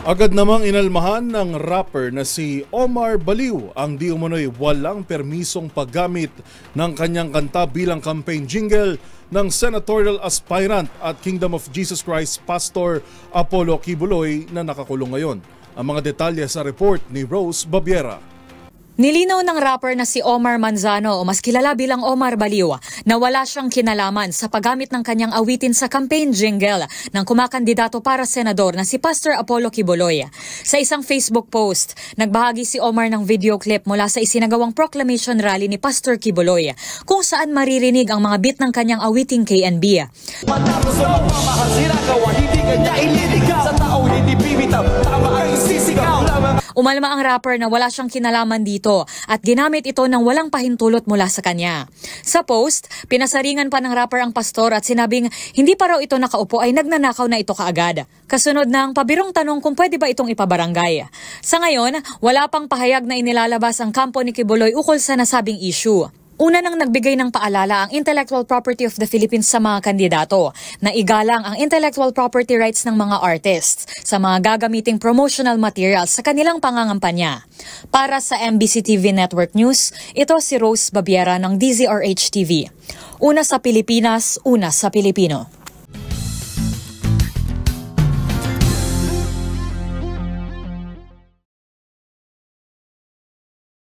Agad namang inalmahan ng rapper na si Omar Baliw ang di umano'y walang permisong paggamit ng kanyang kanta bilang campaign jingle ng senatorial aspirant at Kingdom of Jesus Christ Pastor Apollo Kibuloy na nakakulong ngayon. Ang mga detalye sa report ni Rose Babiera. Nilinaw ng rapper na si Omar Manzano o mas kilala bilang Omar Baliw na wala siyang kinalaman sa paggamit ng kanyang awitin sa campaign jingle ng kumakandidato para senador na si Pastor Apollo Kibuloy. Sa isang Facebook post, nagbahagi si Omar ng video clip mula sa isinagawang proclamation rally ni Pastor Kibuloy kung saan maririnig ang mga beat ng kanyang awiting KNB. Matapos sa mamahasira ka, hindi ka niya ililigaw. Sa taong hindi bibitaw, tama ang isisigaw. Umalma ang rapper na wala siyang kinalaman dito at ginamit ito ng walang pahintulot mula sa kanya. Sa post, pinasaringan pa ng rapper ang pastor at sinabing hindi pa raw ito nakaupo ay nagnanakaw na ito kaagad. Kasunod ng pabirong tanong kung pwede ba itong ipabarangay. Sa ngayon, wala pang pahayag na inilalabas ang kampo ni Kibuloy ukol sa nasabing issue. Una nang nagbigay ng paalala ang Intellectual Property of the Philippines sa mga kandidato na igalang ang intellectual property rights ng mga artists sa mga gagamiting promotional materials sa kanilang pangangampanya. Para sa MBC TV Network News, ito si Rose Babiera ng DZRH TV. Una sa Pilipinas, una sa Pilipino.